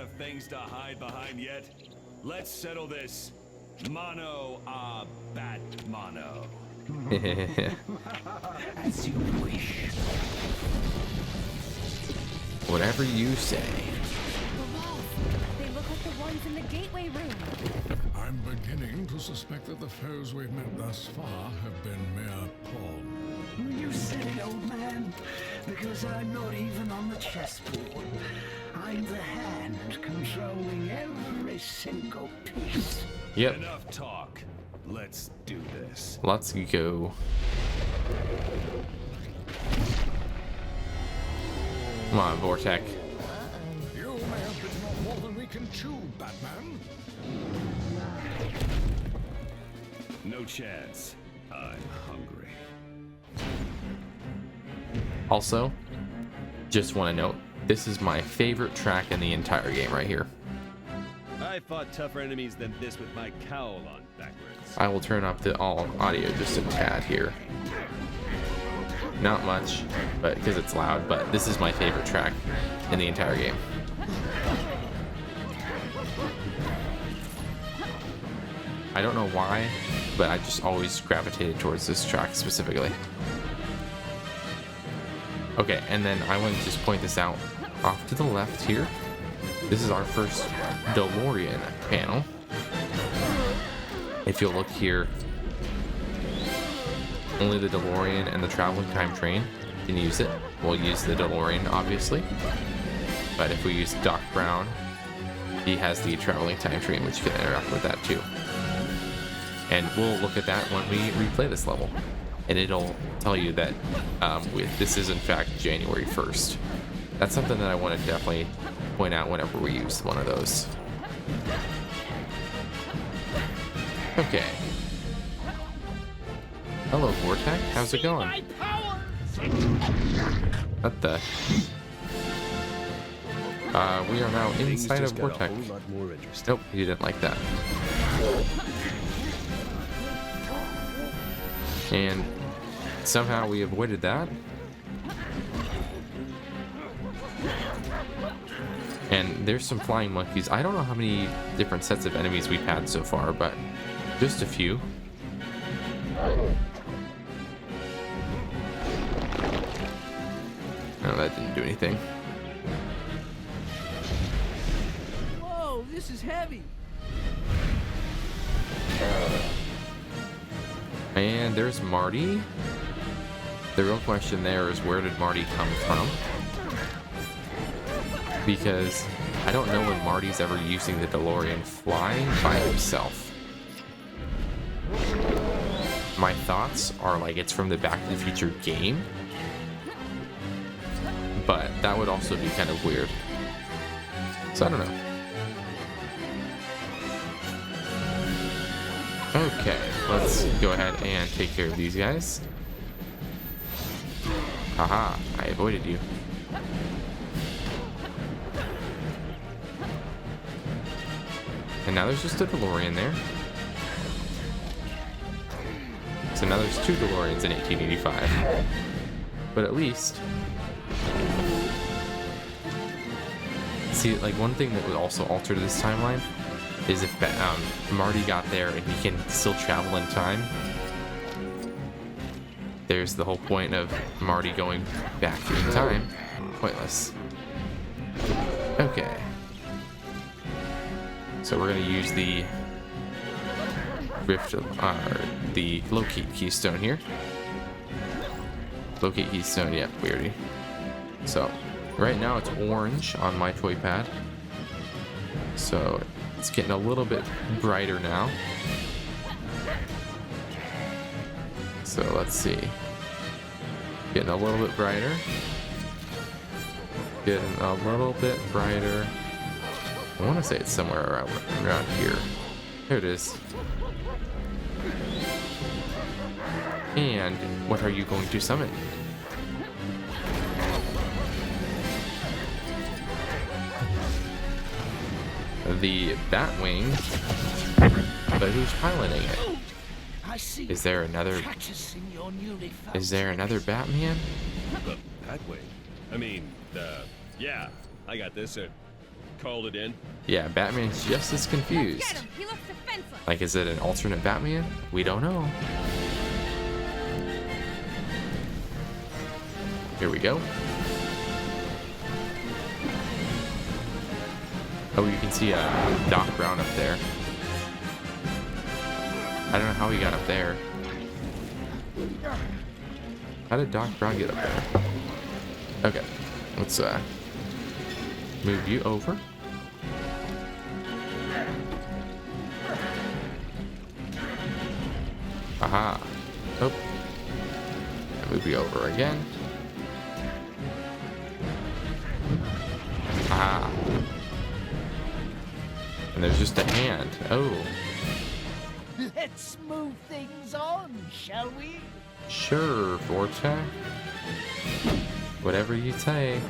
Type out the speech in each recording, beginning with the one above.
enough things to hide behind yet? Let's settle this mano a bat mano. As you wish. Whatever you say. The walls. They look like the ones in the gateway room. I'm beginning to suspect that the foes we've met thus far have been mere pawns. You silly old man, because I'm not even on the chessboard. I'm the hand controlling every single piece. Yep. Enough talk. Let's do this. Let's go. Come on, Vortech. You may have bitten off more than we can chew, Batman. No chance. I'm hungry. Also, just want to note, this is my favorite track in the entire game right here. I fought tougher enemies than this with my cowl on backwards. I will turn up the audio just a tad here. Not much, but because it's loud, but this is my favorite track in the entire game. I don't know why, but I just always gravitated towards this track specifically. Okay, and then I want to just point this out off to the left here. This is our first DeLorean panel. If you'll look here, only the DeLorean and the traveling time train can use it. We'll use the DeLorean, obviously. But if we use Doc Brown, he has the traveling time train, which can interact with that too. And we'll look at that when we replay this level. And it'll tell you that this is in fact January 1st. That's something that I want to definitely point out whenever we use one of those. Okay. Hello, Vortech. How's it going? What the? We are now inside of Vortech. Nope, you didn't like that. And somehow we avoided that. And there's some flying monkeys. I don't know how many different sets of enemies we've had so far, but just a few. No, that didn't do anything. Whoa, this is heavy. And there's Marty. The real question there is, where did Marty come from? Because I don't know when Marty's ever using the DeLorean flying by himself. My thoughts are like it's from the Back to the Future game, but that would also be kind of weird. So I don't know. Okay, let's go ahead and take care of these guys. Haha, I avoided you. And now there's just a DeLorean there. So now there's two DeLoreans in 1885. But at least... See, like one thing that would also alter this timeline is if Marty got there and he can still travel in time. There's the whole point of Marty going back in time. Pointless. Okay. So we're gonna use the the locate keystone here. Locate keystone, yep, we already. So right now it's orange on my toy pad. So it's getting a little bit brighter now. So let's see. Getting a little bit brighter. Getting a little bit brighter. I want to say it's somewhere around here. Here it is. And what are you going to summon? The Batwing. But who's piloting it? Is there another? Is there another Batman? The Batwing? I mean, yeah, I got this. called it in. Yeah, Batman's just as confused. Get him! He looks defenseless! Like, is it an alternate Batman? We don't know. Here we go. Oh, you can see Doc Brown up there. I don't know how he got up there. How did Doc Brown get up there? Okay, let's move you over. Aha. Oh. Move you over again. Aha. And there's just a hand. Oh. Let's move things on, shall we? Sure, Vortech. Whatever you say.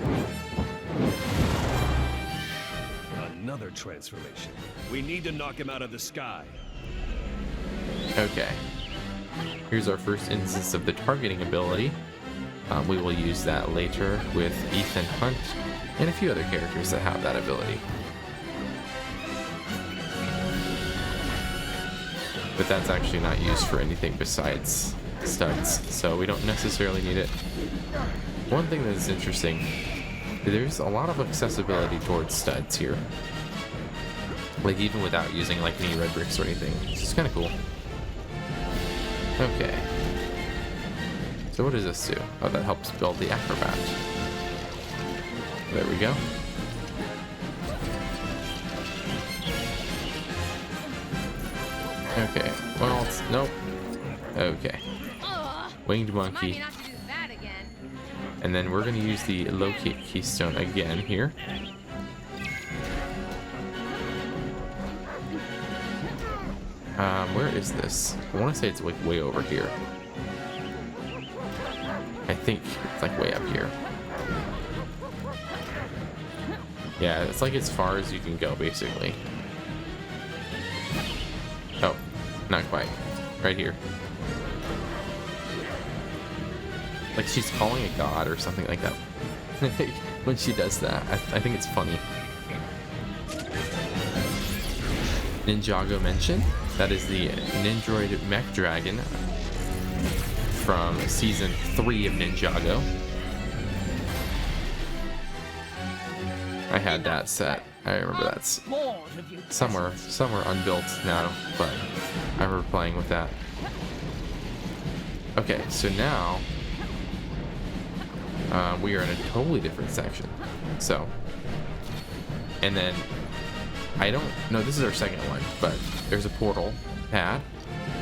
Another transformation. We need to knock him out of the sky. Okay. Here's our first instance of the targeting ability. We will use that later with Ethan Hunt and a few other characters that have that ability. But that's actually not used for anything besides studs, so we don't necessarily need it. One thing that is interesting, there's a lot of accessibility towards studs here. Like even without using like any red bricks or anything. It's just kind of cool. Okay. So what does this do? Oh, that helps build the acrobat. There we go. Okay. What else? Nope. Okay. Winged monkey. Remind me not to do that again. And then we're going to use the locate keystone again here. Where is this? I want to say it's like way over here. I think it's like way up here. Yeah, it's like as far as you can go, basically. Oh, not quite. Right here. Like she's calling a god or something like that. When she does that, I think it's funny. Ninjago mention. That is the Nindroid Mech Dragon from season 3 of Ninjago. I had that set. I remember that's somewhere unbuilt now, but I remember playing with that. Okay, so now we are in a totally different section. So, and then I don't know, this is our second one, but there's a portal pad.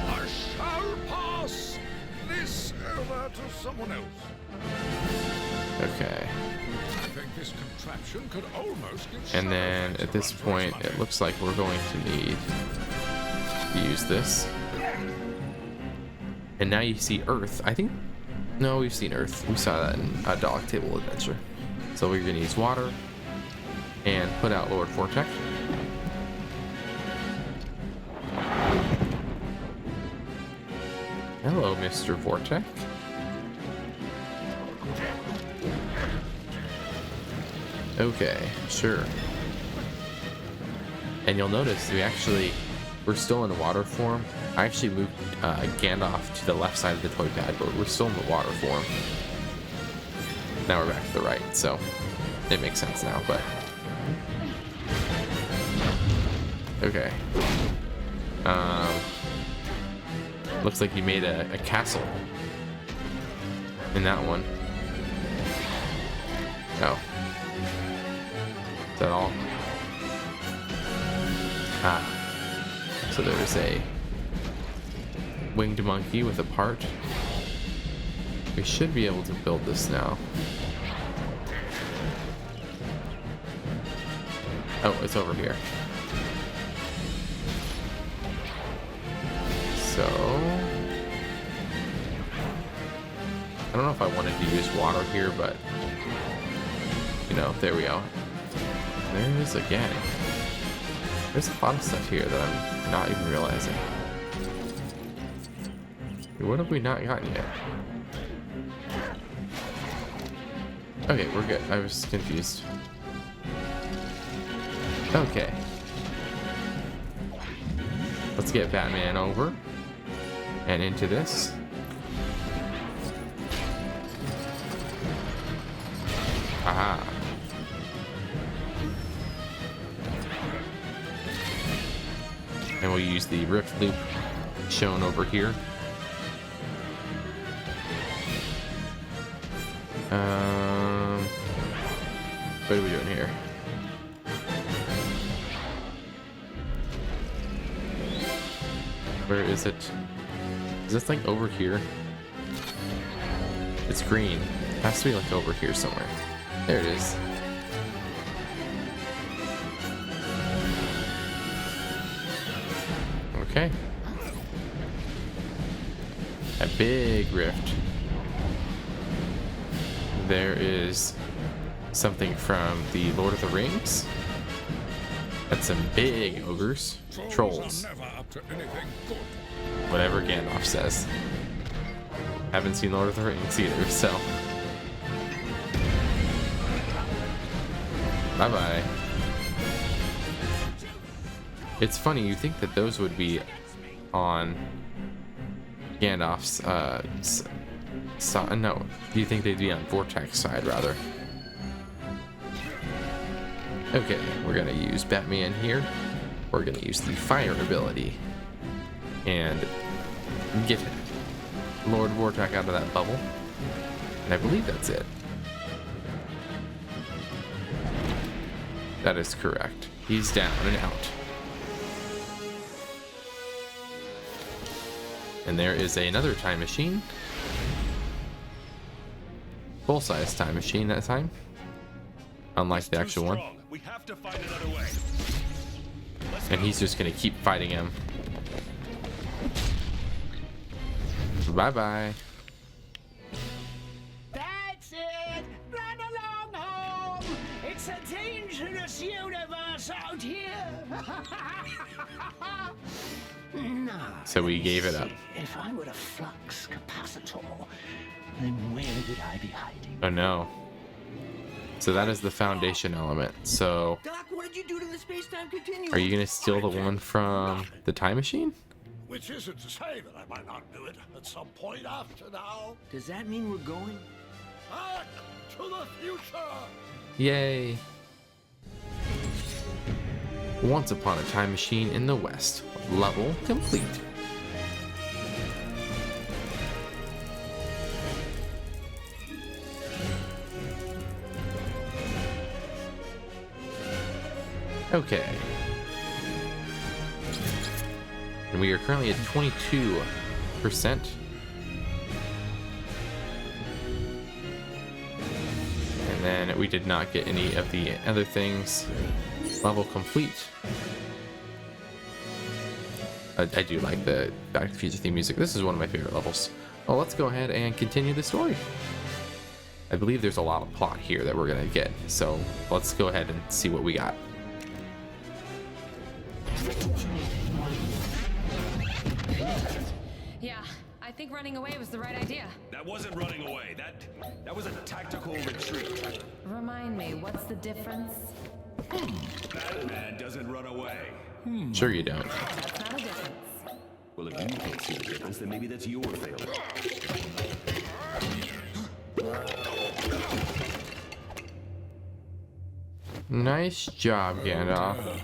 I shall pass this over to someone else. Okay. I think this contraption could almost get And then at this point, it looks like we're going to need to use this. And now you see Earth. I think, no, we've seen Earth. We saw that in a Dog Table Adventure. So we're gonna use water and put out Lord Vortech. Hello, Mr. Vortech. Okay, sure. And you'll notice we're still in the water form. I actually moved Gandalf to the left side of the toy pad, but we're still in the water form. Now we're back to the right, so it makes sense now, but... Okay. Looks like you made a castle in that one. Oh. Is that all? Ah. So there's a winged monkey with a part. We should be able to build this now. Oh, it's over here. So I don't know if I wanted to use water here, but you know, there we go. There it is again. There's a lot of stuff here that I'm not even realizing. What have we not gotten yet? Okay, we're good. I was confused. Okay. Let's get Batman over and into this. Aha. And we'll use the rift loop shown over here. What are we doing here? Where is it? Is this like over here? It's green. It has to be like over here somewhere. There it is. Okay. A big rift. There is something from the Lord of the Rings. That's some big ogres. Trolls. Are never up to anything good. Whatever Gandalf says. Haven't seen Lord of the Rings either, so. Bye-bye. It's funny, you think that those would be on Gandalf's, no, you think they'd be on Vortech's side, rather. Okay, we're gonna use Batman here. We're gonna use the fire ability and get Lord Vortech out of that bubble. And I believe that's it. That is correct. He's down and out. And there is another time machine. Full-size time machine that time. Unlike the actual one. We have to find another way. And he's just gonna keep fighting him. Bye-bye. That's it! Run along home! It's a dangerous universe out here! Now, So we gave it up. if I were a flux capacitor, then where would I be hiding? Oh no. So that is the foundation element. So Doc, what did you do to the space-time continuum? are you gonna steal the one from the time machine? Which isn't to say that I might not do it at some point after now. Does that mean we're going? Back to the future! Yay. Once upon a time machine in the West. Level complete. Okay. And we are currently at 22%. And then we did not get any of the other things. Level complete. I do like the Back to the Future theme music. This is one of my favorite levels. Well, let's go ahead and continue the story. I believe there's a lot of plot here that we're gonna get. So let's go ahead and see what we got. Yeah, I think running away was the right idea. That wasn't running away. That was a tactical retreat. Remind me, what's the difference? Batman doesn't run away. Sure you don't. That's not a difference. Well, if you can't see the difference, then maybe that's your failure. Nice job, Gandalf.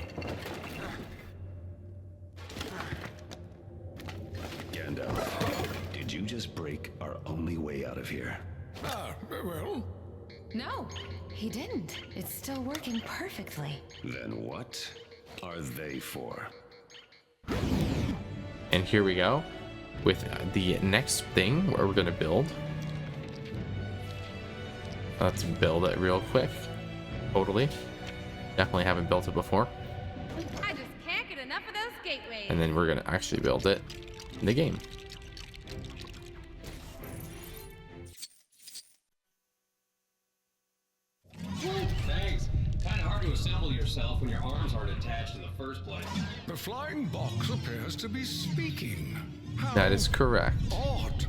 Gandalf, did you just break our only way out of here? Well, No, he didn't. It's still working perfectly. Then what are they for? And here we go with the next thing where we're gonna build. Let's build it real quick. Totally. Definitely haven't built it before. I just can't get enough of those gateways. And then we're gonna actually build it in the game. Thanks. Kind of hard to assemble yourself when your arms aren't attached in the first place. the flying box appears to be speaking. How That is correct. odd.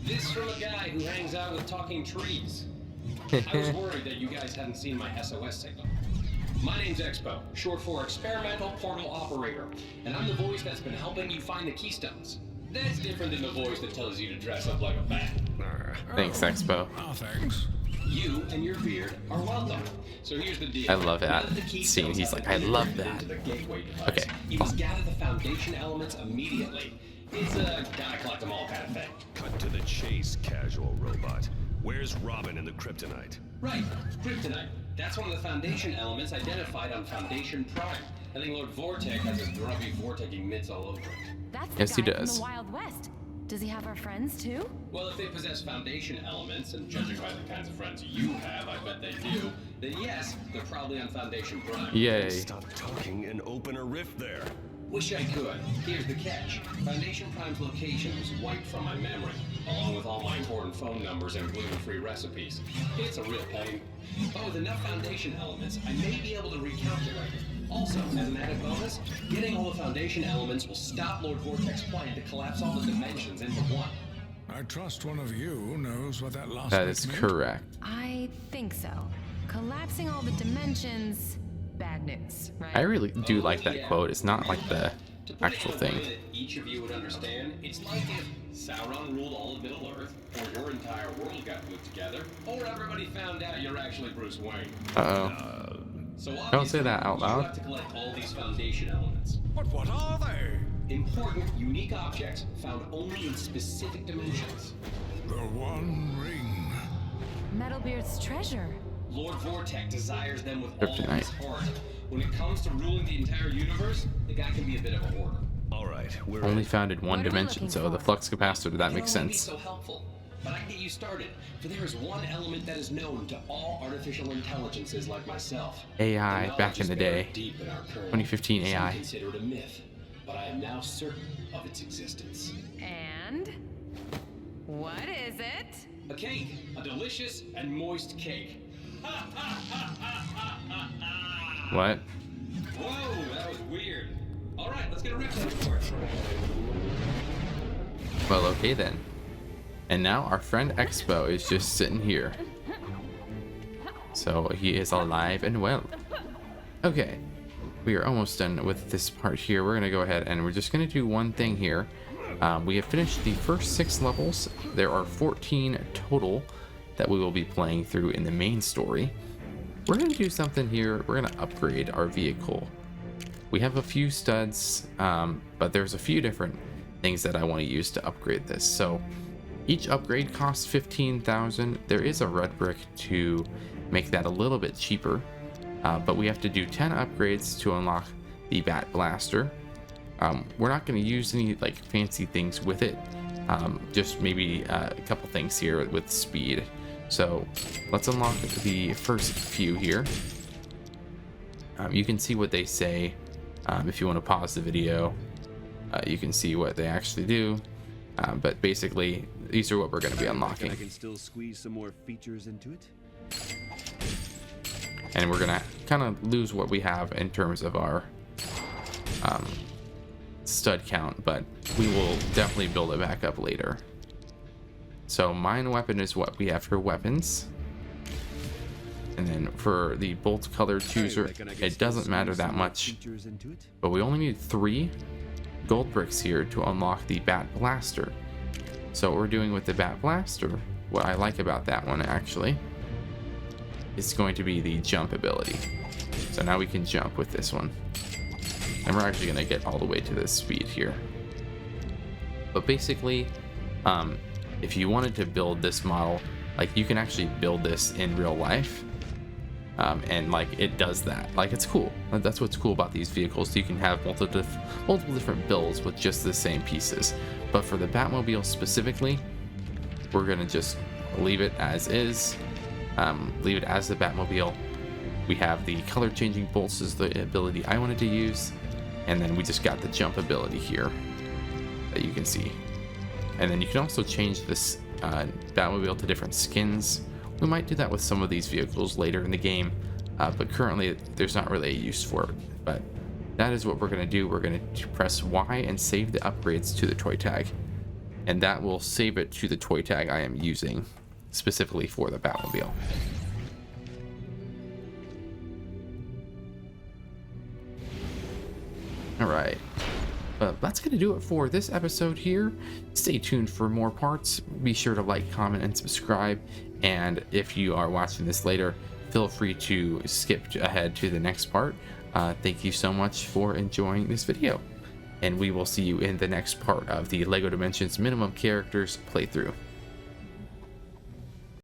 This from a guy who hangs out with talking trees. I was worried that you guys hadn't seen my SOS signal. My name's Expo, short for Experimental Portal Operator, and I'm the voice that's been helping you find the keystones. That's different than the voice that tells you to dress up like a bat. Thanks, Expo. Ah, thanks. You and your beard are welcome. So here's the deal. I love that None of the keystones scene. He's have like, I been love entered that. into the gateway device. Okay, You must gather the foundation elements immediately. It's a gotta collect them all kind of thing. Cut to the chase, casual robot. Where's Robin and the kryptonite? Right, kryptonite. That's one of the foundation elements identified on Foundation Prime. I think Lord Vortech has his grubby vorteching mitts all over it. That's the Yes, he guy from does. the Wild West. Does he have our friends too? Well, if they possess foundation elements, and judging by the kinds of friends you have, I bet they do, then yes, they're probably on Foundation Prime. Yay. Stop talking and open a rift there. Wish I could. Here's the catch. Foundation Prime's location was wiped from my memory, along with all my important phone numbers and gluten-free recipes. It's a real pain. But with enough foundation elements, I may be able to recalculate it. Also, as an added bonus, getting all the foundation elements will stop Lord Vortech's plan to collapse all the dimensions into one. I trust one of you knows what that last That bit is meant. correct. I think so. Collapsing all the dimensions, bad news, right? I really do like that Yeah. quote. It's not like the To put actual it in a thing. way that each of you would understand, it's like if Sauron ruled all of Middle Earth, or your entire world got put together, or everybody found out you're actually Bruce Wayne. Uh-oh. So Don't say that out You loud. have to collect all these foundation elements. But what are they? Important, unique objects found only in specific dimensions. The One Ring. Metalbeard's treasure. Lord Vortech desires them with all of Kryptonite. his heart. When it comes to ruling the entire universe, the guy can be a bit of a hoarder. All right, we're Only in. found in one What are we dimension, looking so the for? flux capacitor, that It makes can only be sense. so helpful. But I can get you started, for there is one element that is known to all artificial intelligences like myself. AI The knowledge back in is the buried day. deep in our kernel. 2015 Some AI. consider it a myth, but I am now certain of its existence. And what is it? A cake, a delicious and moist cake. What? Whoa, that was weird. All right, let's get a rip for it. Well, okay then. And now our friend Expo is just sitting here. So he is alive and well. Okay, we are almost done with this part here. We're gonna go ahead and we're just gonna do one thing here. We have finished the first 6 levels. There are 14 total that we will be playing through in the main story. We're gonna do something here. We're gonna upgrade our vehicle. We have a few studs, but there's a few different things that I want to use to upgrade this. So each upgrade costs 15,000. There is a red brick to make that a little bit cheaper, but we have to do 10 upgrades to unlock the Bat Blaster. We're not going to use any like fancy things with it, just maybe a couple things here with speed. So let's unlock the first few here. You can see what they say. If you want to pause the video, you can see what they actually do. But basically, these are what we're going to be unlocking. I can still squeeze some more features into it. And we're going to kind of lose what we have in terms of our stud count, but we will definitely build it back up later. So mine weapon is what we have for weapons. And then for the bolt color chooser, it doesn't matter that much, Features into it. but we only need 3 gold bricks here to unlock the Bat Blaster. So what we're doing with the Bat Blaster, what I like about that one actually, is going to be the jump ability. So now we can jump with this one. And we're actually going to get all the way to this speed here. But basically, if you wanted to build this model, like you can actually build this in real life. And like it does that. Like it's cool. That's what's cool about these vehicles. You can have multiple different builds with just the same pieces. But for the Batmobile specifically, we're gonna just leave it as is. Leave it as the Batmobile. We have the color changing bolts is the ability I wanted to use, and then we just got the jump ability here that you can see. And then you can also change this Batmobile to different skins. We might do that with some of these vehicles later in the game, but currently there's not really a use for it. But that is what we're going to do. We're going to press Y and save the upgrades to the toy tag, and that will save it to the toy tag I am using specifically for the Batmobile. All right. But that's going to do it for this episode here. Stay tuned for more parts. Be sure to like, comment, and subscribe. And if you are watching this later, feel free to skip ahead to the next part. Thank you so much for enjoying this video. And we will see you in the next part of the LEGO Dimensions Minimum Characters playthrough.